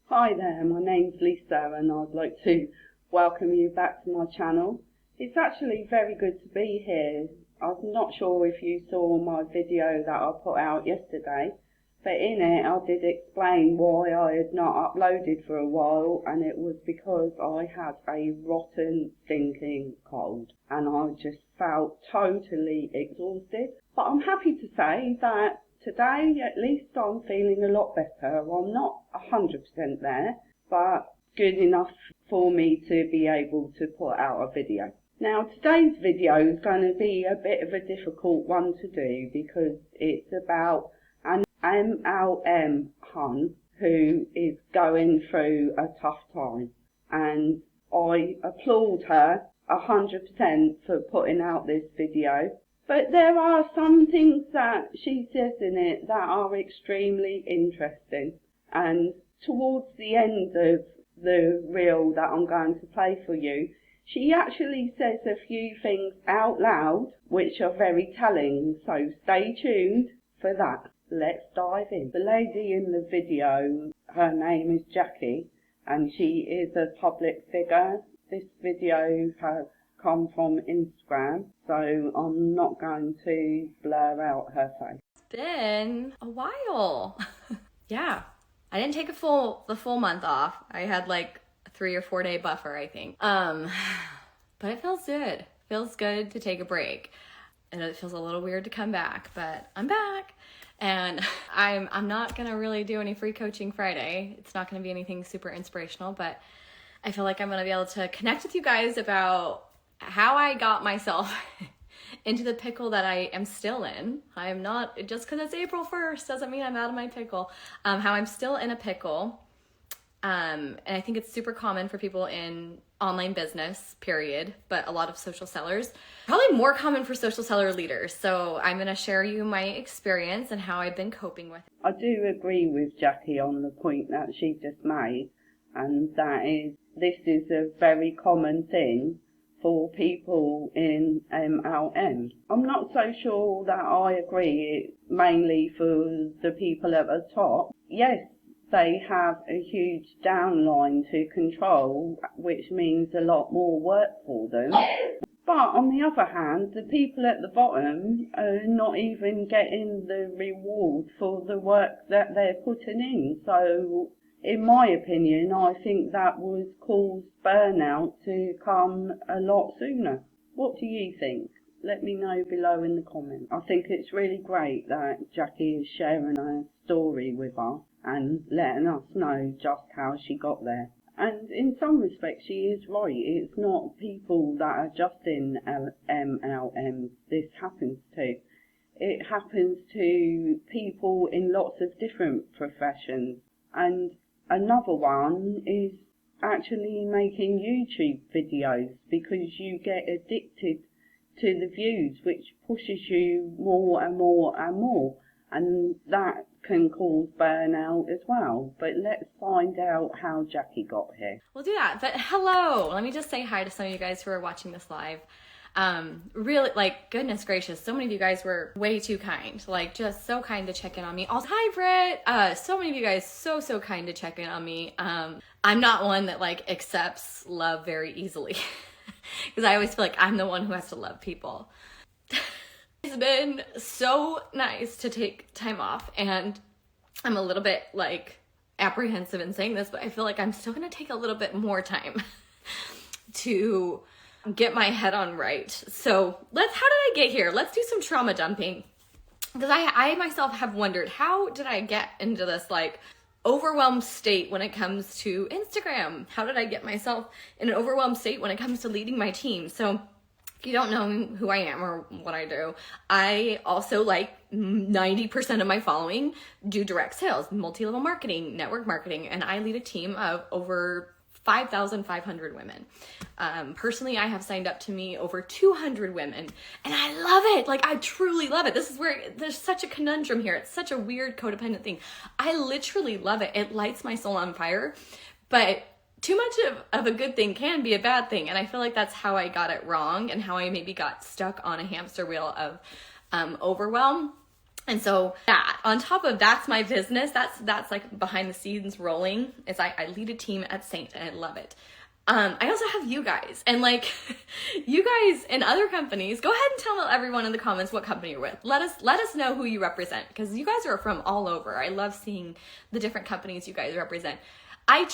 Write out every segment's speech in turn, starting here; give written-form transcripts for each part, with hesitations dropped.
Hi there, my name's Lisa and I'd like to welcome you back to my channel. It's actually very good to be here. I'm not sure if you saw my video that I put out yesterday, but in it I did explain why I had not uploaded for a while, and it was because I had a rotten stinking cold and I just felt totally exhausted. But I'm happy to say that today, at least, I'm feeling a lot better. I'm not 100% there, but good enough for me to be able to put out a video. Now, today's video is going to be a bit of a difficult one to do because it's about an MLM hun who is going through a tough time. And I applaud her 100% for putting out this video. But there are some things that she says in it that are extremely interesting. And towards the end of the reel that I'm going to play for you, she actually says a few things out loud which are very telling. So stay tuned for that. Let's dive in. The lady in the video, her name is Jackie, and she is a public figure. This video has come from Instagram, so I'm not going to blur out her face. It's been a while. Yeah, I didn't take the full month off. I had like a 3 or 4 day buffer, I think. But it feels good. Feels good to take a break. And it feels a little weird to come back, but I'm back. And I'm not gonna really do any free coaching Friday. It's not gonna be anything super inspirational, but I feel like I'm gonna be able to connect with you guys about how I got myself into the pickle that I am still in. I am not, just because it's April 1st doesn't mean I'm out of my pickle. How I'm still in a pickle. And I think it's super common for people in online business, period, but a lot of social sellers. Probably more common for social seller leaders. So I'm going to share you my experience and how I've been coping with it. I do agree with Jackie on the point that she just made, and that is, this is a very common thing for people in MLM. I'm not so sure that I agree. It's mainly for the people at the top. Yes, they have a huge downline to control, which means a lot more work for them. But on the other hand, the people at the bottom are not even getting the reward for the work that they're putting in. So, in my opinion, I think that would cause burnout to come a lot sooner. What do you think? Let me know below in the comments. I think it's really great that Jackie is sharing her story with us and letting us know just how she got there. And in some respects she is right. It's not people that are just in MLMs this happens to. It happens to people in lots of different professions. And another one is actually making YouTube videos, because you get addicted to the views, which pushes you more and more and more, and that can cause burnout as well. But let's find out how Jackie got here. We'll do that. But hello, let me just say hi to some of you guys who are watching this live. Really, like, goodness gracious, so many of you guys were way too kind, like, just so kind to check in on me. Also, hi Britt, so many of you guys so kind to check in on me. I'm not one that like accepts love very easily because I always feel like I'm the one who has to love people. It's been so nice to take time off, and I'm a little bit like apprehensive in saying this, but I feel like I'm still gonna take a little bit more time to get my head on right. So how did I get here? Let's do some trauma dumping, because I myself have wondered, how did I get into this like overwhelmed state when it comes to Instagram? How did I get myself in an overwhelmed state when it comes to leading my team? So if you don't know who I am or what I do, I also, like 90% of my following, do direct sales, multi-level marketing, network marketing, and I lead a team of over 5,500 women. Personally, I have signed up to me over 200 women, and I love it. Like, I truly love it. This is where there's such a conundrum here. It's such a weird codependent thing. I literally love it. It lights my soul on fire, but too much of a good thing can be a bad thing. And I feel like that's how I got it wrong, and how I maybe got stuck on a hamster wheel of overwhelm. And so that, on top of that's my business, that's like behind the scenes rolling, is I lead a team at Saint, and I love it. I also have you guys, and like you guys in other companies, go ahead and tell everyone in the comments what company you're with. Let us know who you represent, because you guys are from all over. I love seeing the different companies you guys represent. I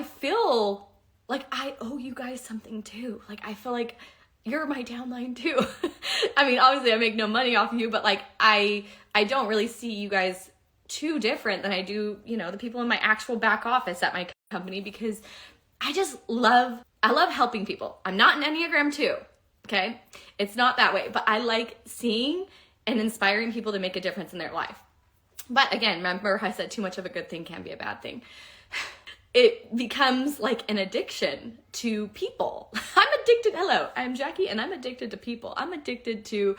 feel like I owe you guys something too. Like I feel like you're my downline too. I mean, obviously I make no money off of you, but like I don't really see you guys too different than I do, you know, the people in my actual back office at my company, because I love helping people. I'm not an Enneagram 2, okay? It's not that way, but I like seeing and inspiring people to make a difference in their life. But again, remember I said too much of a good thing can be a bad thing. It becomes like an addiction to people. I'm addicted. Hello, I'm Jackie, and I'm addicted to people. I'm addicted to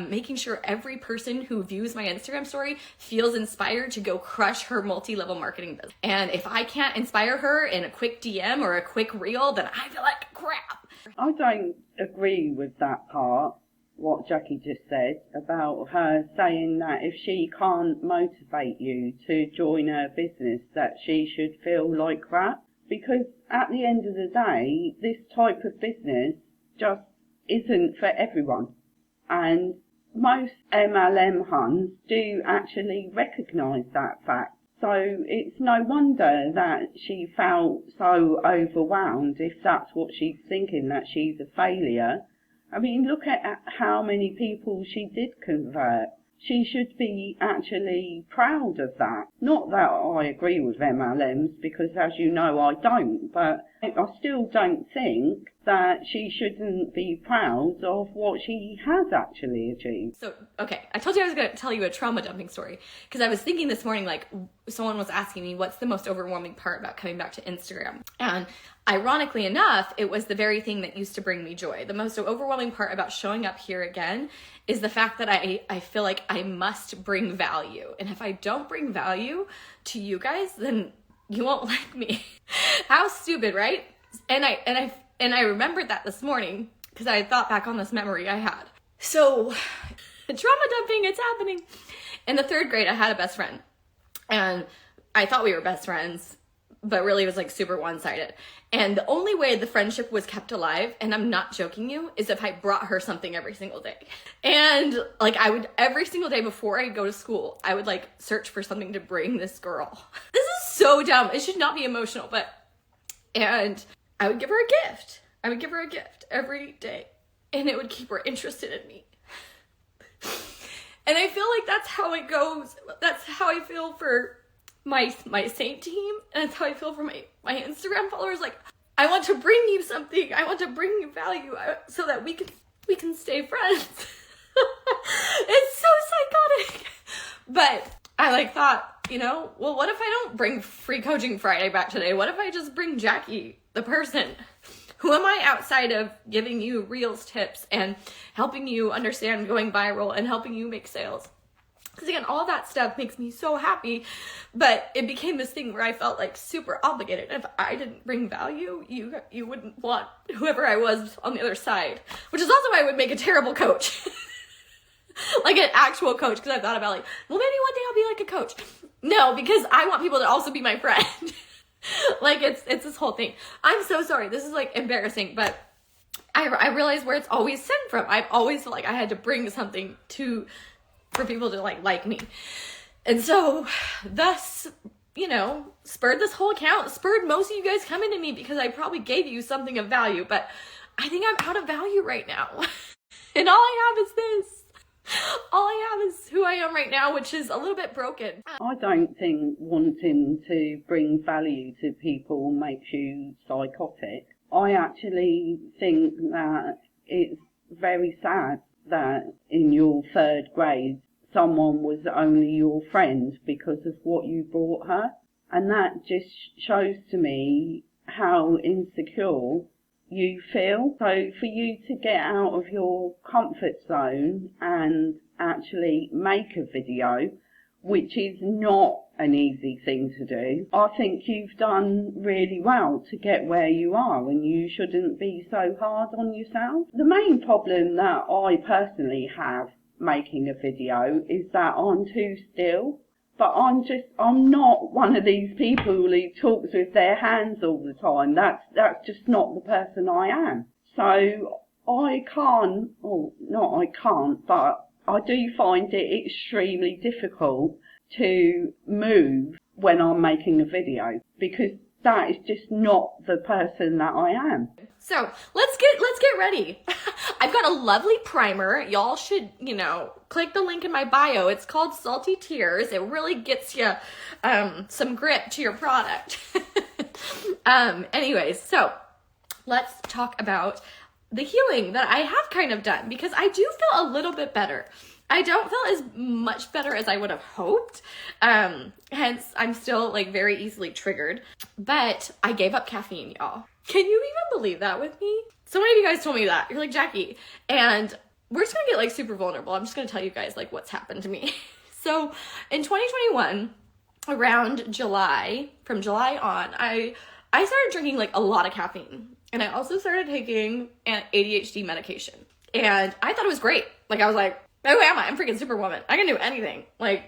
making sure every person who views my Instagram story feels inspired to go crush her multi-level marketing business. And if I can't inspire her in a quick DM or a quick reel, then I feel like crap. I don't agree with that part, what Jackie just said, about her saying that if she can't motivate you to join her business, that she should feel like crap. Because at the end of the day, this type of business just isn't for everyone. And most MLM huns do actually recognise that fact. So it's no wonder that she felt so overwhelmed, if that's what she's thinking, that she's a failure. I mean, look at how many people she did convert. She should be actually proud of that. Not that I agree with MLMs, because as you know I don't, but I still don't think that she shouldn't be proud of what she has actually achieved. So, okay, I told you I was going to tell you a trauma dumping story, because I was thinking this morning, like, someone was asking me what's the most overwhelming part about coming back to Instagram. And ironically enough, it was the very thing that used to bring me joy. The most overwhelming part about showing up here again is the fact that I feel like I must bring value. And if I don't bring value to you guys, then you won't like me. How stupid, right? And I remembered that this morning because I thought back on this memory I had. So, trauma dumping, it's happening. In the 3rd grade, I had a best friend. And I thought we were best friends, but really it was like super one-sided. And the only way the friendship was kept alive, and I'm not joking you, is if I brought her something every single day. And like I would, every single day before I go to school, I would like search for something to bring this girl. This is so dumb. It should not be emotional, and I would give her a gift. I would give her a gift every day, and it would keep her interested in me. And I feel like that's how it goes. That's how I feel for my Saint team, and that's how I feel for my Instagram followers. Like, I want to bring you something. I want to bring you value so that we can stay friends. It's so psychotic. But I like thought, you know, well, what if I don't bring Free Coaching Friday back today? What if I just bring Jackie, the person? Who am I outside of giving you reels tips and helping you understand going viral and helping you make sales? Because again, all that stuff makes me so happy, but it became this thing where I felt like super obligated. If I didn't bring value, you wouldn't want whoever I was on the other side, which is also why I would make a terrible coach. Like an actual coach, because I thought about like, well, maybe one day I'll be like a coach. No, because I want people to also be my friend. Like it's this whole thing. I'm so sorry. This is like embarrassing, but I realized where it's always stemmed from. I've always felt like I had to bring something for people to like me. And so thus, you know, spurred this whole account, spurred most of you guys coming to me because I probably gave you something of value, but I think I'm out of value right now. And all I have is this. All I have is who I am right now, which is a little bit broken. I don't think wanting to bring value to people makes you psychotic. I actually think that it's very sad that in your 3rd grade, someone was only your friend because of what you brought her. And that just shows to me how insecure you feel. So for you to get out of your comfort zone and actually make a video, which is not an easy thing to do, I think you've done really well to get where you are, and you shouldn't be so hard on yourself. The main problem that I personally have making a video is that I'm too still. But I'm not one of these people who talks with their hands all the time. That's just not the person I am. So I can't, or not I can't, but I do find it extremely difficult to move when I'm making a video, because that is just not the person that I am. So let's get ready. I've got a lovely primer. Y'all should, click the link in my bio. It's called Salty Tears. It really gets you some grip to your product. Anyways, so let's talk about the healing that I have kind of done, because I do feel a little bit better. I don't feel as much better as I would have hoped. Hence, I'm still very easily triggered. But I gave up caffeine, y'all. Can you even believe that with me? So many of you guys told me that. You're like, Jackie. And we're just gonna get super vulnerable. I'm just gonna tell you guys what's happened to me. So in 2021, around July, from July on, I started drinking a lot of caffeine. And I also started taking an ADHD medication. And I thought it was great. I was like, who am I? I'm freaking Superwoman. I can do anything.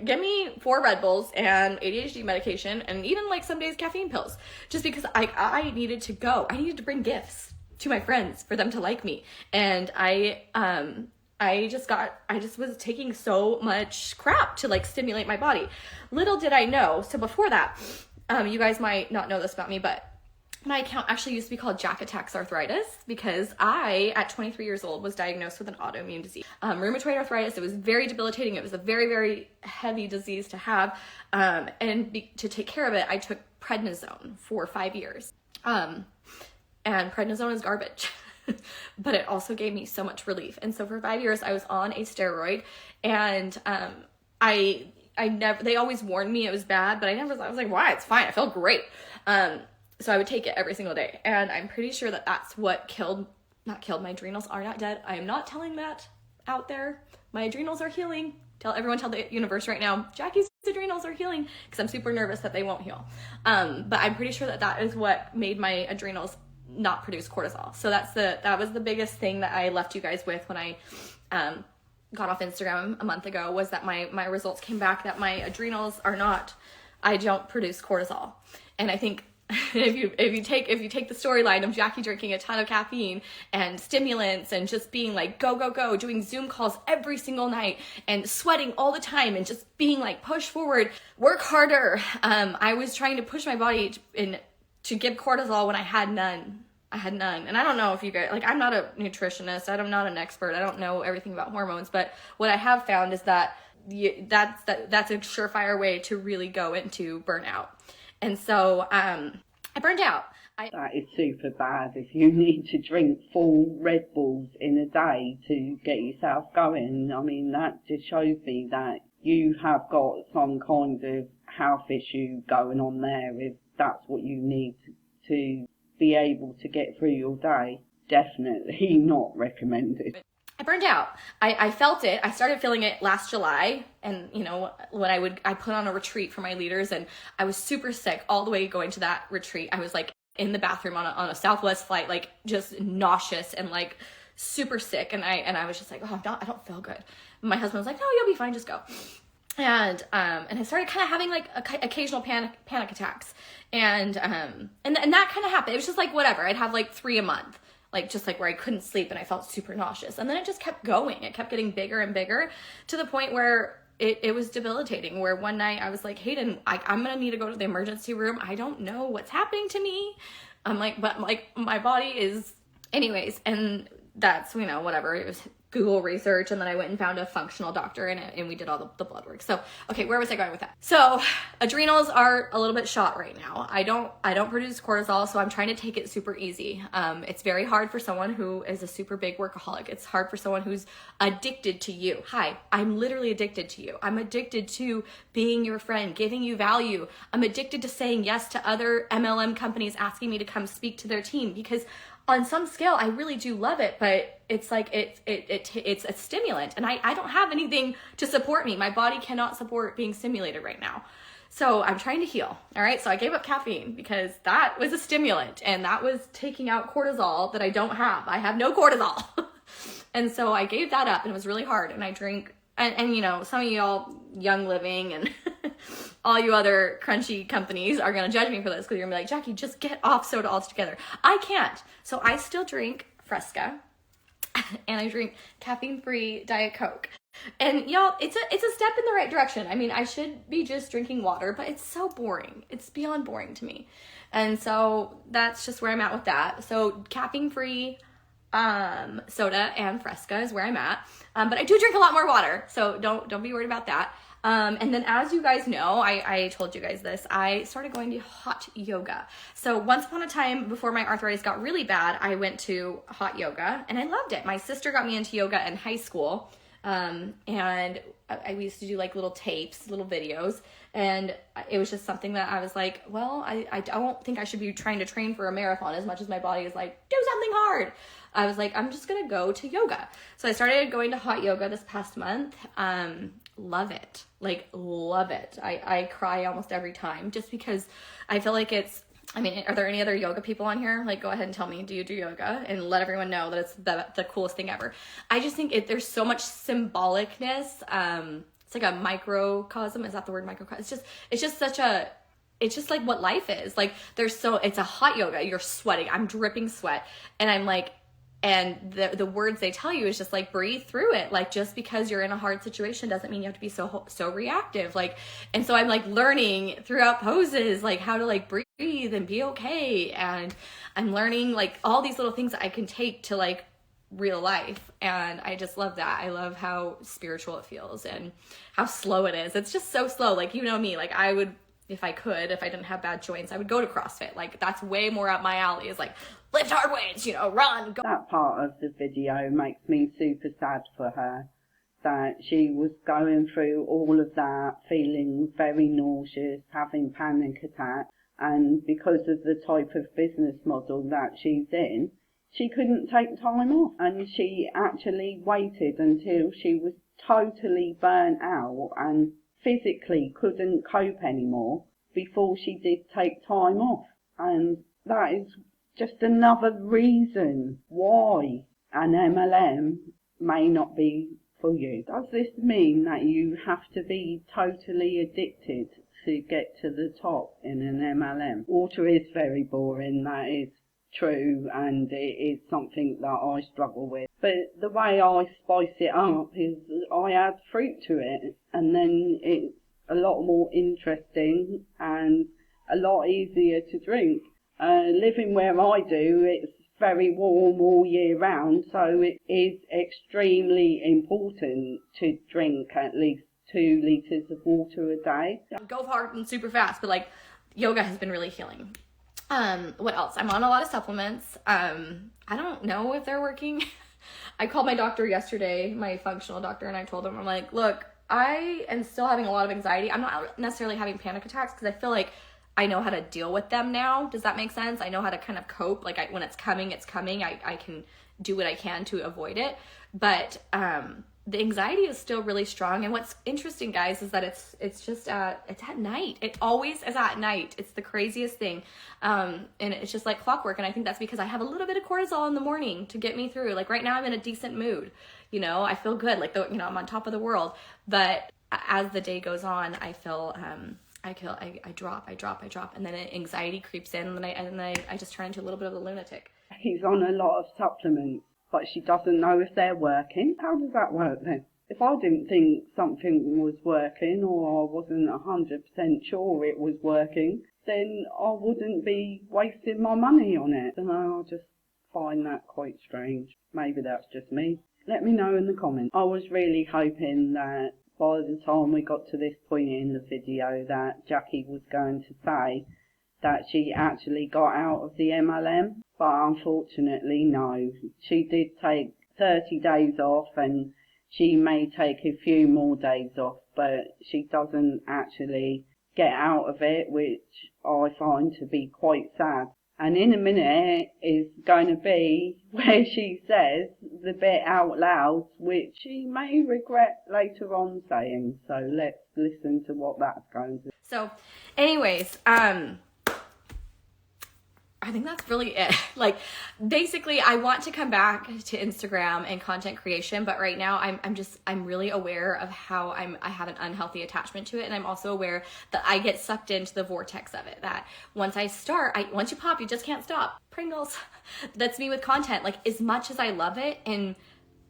Give me 4 Red Bulls and ADHD medication, and even some days caffeine pills, just because I needed to go. I needed to bring gifts to my friends for them to like me. And I just was taking so much crap to stimulate my body. Little did I know. So before that, you guys might not know this about me, but my account actually used to be called Jack Attacks Arthritis, because I, at 23 years old, was diagnosed with an autoimmune disease. Rheumatoid arthritis. It was very debilitating. It was a very, very heavy disease to have. To take care of it, I took prednisone for 5 years. And prednisone is garbage. But it also gave me so much relief. And so for 5 years, I was on a steroid. And they always warned me it was bad, but I was like, why? It's fine. I felt great. So I would take it every single day. And I'm pretty sure that that's what not killed, my adrenals are not dead. I am not telling that out there. My adrenals are healing. Tell the universe right now, Jackie's adrenals are healing, because I'm super nervous that they won't heal. But I'm pretty sure that is what made my adrenals not produce cortisol. So that was the biggest thing that I left you guys with when I got off Instagram a month ago, was that my results came back that my adrenals I don't produce cortisol. And I think if you take the storyline of Jackie drinking a ton of caffeine and stimulants and just being go, go, go, doing Zoom calls every single night and sweating all the time and just being push forward, work harder. I was trying to push my body to give cortisol when I had none. And I don't know if you guys, I'm not a nutritionist. I'm not an expert. I don't know everything about hormones, but what I have found is that that's a surefire way to really go into burnout. And so I burned out. That is super bad if you need to drink 4 Red Bulls in a day to get yourself going. I mean, that just shows me that you have got some kind of health issue going on there, if that's what you need to be able to get through your day. Definitely not recommended. I burned out. I felt it. I started feeling it last July. And, when I put on a retreat for my leaders, and I was super sick all the way going to that retreat. I was in the bathroom on a Southwest flight, just nauseous and super sick. And I was just oh, I don't feel good. My husband was like, no, you'll be fine. Just go. And I started kind of having occasional panic attacks. And that kind of happened. It was just whatever. I'd have 3 a month. Where I couldn't sleep and I felt super nauseous. And then it just kept going. It kept getting bigger and bigger, to the point where it was debilitating, where one night I was like, Hayden, I'm going to need to go to the emergency room. I don't know what's happening to me. But my body is, anyways. And that's, whatever. It was Google research, and then I went and found a functional doctor, and we did all the blood work. So, okay, where was I going with that? So, adrenals are a little bit shot right now. I don't produce cortisol, so I'm trying to take it super easy. It's very hard for someone who is a super big workaholic. It's hard for someone who's addicted to you. Hi, I'm literally addicted to you. I'm addicted to being your friend, giving you value. I'm addicted to saying yes to other MLM companies asking me to come speak to their team, because on some scale, I really do love it, but it's it's a stimulant, and I don't have anything to support me. My body cannot support being stimulated right now. So I'm trying to heal. All right. So I gave up caffeine because that was a stimulant, and that was taking out cortisol that I don't have. I have no cortisol. And so I gave that up, and it was really hard. And I drink and you know, some of y'all Young Living and all you other crunchy companies are going to judge me for this because you're going to be like, Jackie, just get off soda altogether. I can't. So I still drink Fresca and I drink caffeine-free Diet Coke. And y'all, it's a step in the right direction. I mean, I should be just drinking water, but it's so boring. It's beyond boring to me. And so that's just where I'm at with that. So caffeine-free soda and Fresca is where I'm at. But I do drink a lot more water, so don't be worried about that. And then as you guys know, I told you guys this, I started going to hot yoga. So once upon a time, before my arthritis got really bad, I went to hot yoga and I loved it. My sister got me into yoga in high school. And we used to do like little tapes, little videos, and it was just something that I was like, well, I don't think I should be trying to train for a marathon as much as my body is like, do something hard. I was like, I'm just going to go to yoga. So I started going to hot yoga this past month. Love it. Like, love it. I cry almost every time just because I feel like I mean, are there any other yoga people on here? Like, go ahead and tell me, do you do yoga? And let everyone know that it's the coolest thing ever. I just think there's so much symbolicness. It's like a microcosm. Is that the word microcosm? It's just like what life is. Like, it's a hot yoga. You're sweating. I'm dripping sweat. And I'm like, and the words they tell you is just like, breathe through it. Like, just because you're in a hard situation doesn't mean you have to be so reactive. Like, and so I'm like learning throughout poses, like how to like breathe and be okay. And I'm learning like all these little things that I can take to like real life. And I just love that. I love how spiritual it feels and how slow it is. It's just so slow. Like, you know me, like I would, if I didn't have bad joints, I would go to CrossFit. Like, that's way more up my alley, is like, lift hard weights, you know, run, go. That part of the video makes me super sad for her, that she was going through all of that, feeling very nauseous, having panic attacks, and because of the type of business model that she's in, she couldn't take time off, and she actually waited until she was totally burnt out and physically couldn't cope anymore before she did take time off. And that is just another reason why an MLM may not be for you. Does this mean that you have to be totally addicted to get to the top in an MLM? Water is very boring, that is true, and it is something that I struggle with. But the way I spice it up is I add fruit to it, and then it's a lot more interesting and a lot easier to drink. Living where I do, it's very warm all year round, so it is extremely important to drink at least 2 litres of water a day. Go hard and super fast, but like yoga has been really healing. What else? I'm on a lot of supplements. I don't know if they're working. I called my doctor yesterday, my functional doctor, and I told him, I'm like, look, I am still having a lot of anxiety. I'm not necessarily having panic attacks because I feel like I know how to deal with them now. Does that make sense? I know how to kind of cope. Like, when it's coming, it's coming. I can do what I can to avoid it. But the anxiety is still really strong. And what's interesting, guys, is that it's at night. It always is at night. It's the craziest thing. And it's just like clockwork. And I think that's because I have a little bit of cortisol in the morning to get me through. Like, right now I'm in a decent mood. You know, I feel good. Like, I'm on top of the world. But as the day goes on, I feel I drop, and then anxiety creeps in, and then I just turn into a little bit of a lunatic. He's on a lot of supplements, but she doesn't know if they're working. How does that work then? If I didn't think something was working, or I wasn't 100% sure it was working, then I wouldn't be wasting my money on it. And I just find that quite strange. Maybe that's just me. Let me know in the comments. I was really hoping that by the time we got to this point in the video that Jackie was going to say that she actually got out of the MLM, but unfortunately no. She did take 30 days off, and she may take a few more days off, but she doesn't actually get out of it, which I find to be quite sad. And in a minute is going to be where she says the bit out loud, which she may regret later on saying. So let's listen to what that's going to. So anyways, I think that's really it. Like, basically, I want to come back to Instagram and content creation, but right now I'm really aware of how I have an unhealthy attachment to it, and I'm also aware that I get sucked into the vortex of it. That once you pop, you just can't stop. Pringles. That's me with content. Like, as much as I love it, and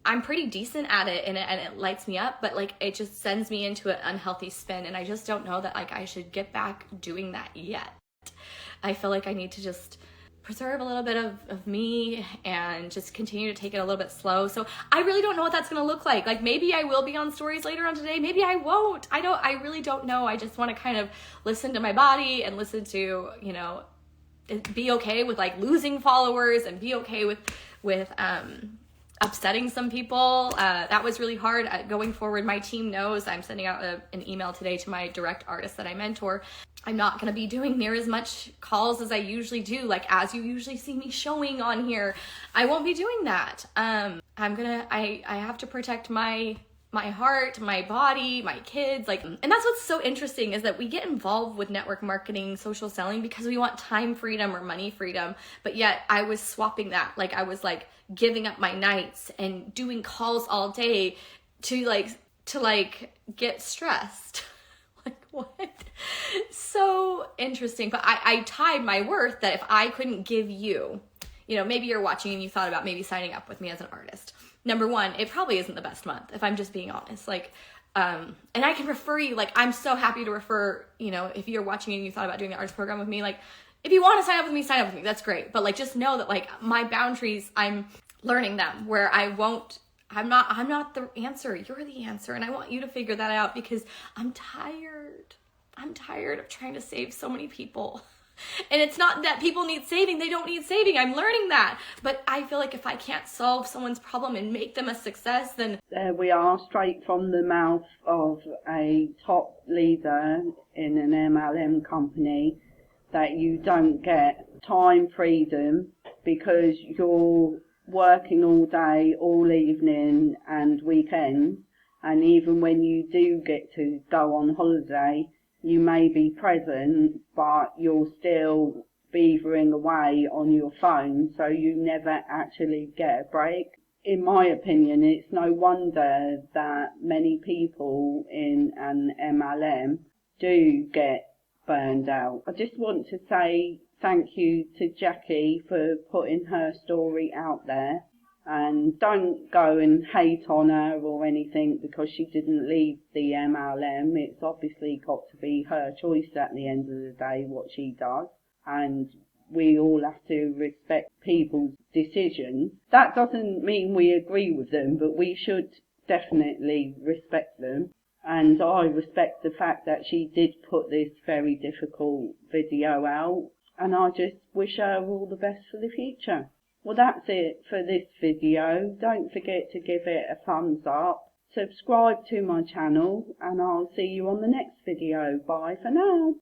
I'm pretty decent at it, and it lights me up, but like, it just sends me into an unhealthy spin, and I just don't know that like I should get back doing that yet. I feel like I need to just preserve a little bit of me and just continue to take it a little bit slow. So I really don't know what that's going to look like. Like, maybe I will be on stories later on today. Maybe I won't. I really don't know. I just want to kind of listen to my body and listen to, you know, be okay with like losing followers and be okay with upsetting some people. That was really hard. Going forward, my team knows I'm sending out an email today to my direct artists that I mentor. I'm not going to be doing near as much calls as I usually do. Like, as you usually see me showing on here, I won't be doing that. I have to protect my heart, my body, my kids, like, and that's what's so interesting is that we get involved with network marketing, social selling because we want time freedom or money freedom. But yet I was swapping that. Like, I was like giving up my nights and doing calls all day to get stressed. Like, what? So interesting. But I tied my worth that if I couldn't give you, you know, maybe you're watching and you thought about maybe signing up with me as an artist. Number one, it probably isn't the best month, if I'm just being honest. Like, and I can refer you, like, I'm so happy to refer, you know, if you're watching and you thought about doing the artist program with me, like, if you want to sign up with me, sign up with me. That's great. But like, just know that like my boundaries, I'm learning them where I'm not the answer. You're the answer. And I want you to figure that out because I'm tired. I'm tired of trying to save so many people. And it's not that people need saving. They don't need saving. I'm learning that. But I feel like if I can't solve someone's problem and make them a success, then... There we are, straight from the mouth of a top leader in an MLM company, that you don't get time freedom because you're working all day, all evening and weekends. And even when you do get to go on holiday, you may be present, but you're still beavering away on your phone, so you never actually get a break. In my opinion, it's no wonder that many people in an MLM do get burned out. I just want to say thank you to Jackie for putting her story out there. And don't go and hate on her or anything because she didn't leave the MLM. It's obviously got to be her choice at the end of the day what she does. And we all have to respect people's decisions. That doesn't mean we agree with them, but we should definitely respect them. And I respect the fact that she did put this very difficult video out. And I just wish her all the best for the future. Well, that's it for this video. Don't forget to give it a thumbs up. Subscribe to my channel and I'll see you on the next video. Bye for now.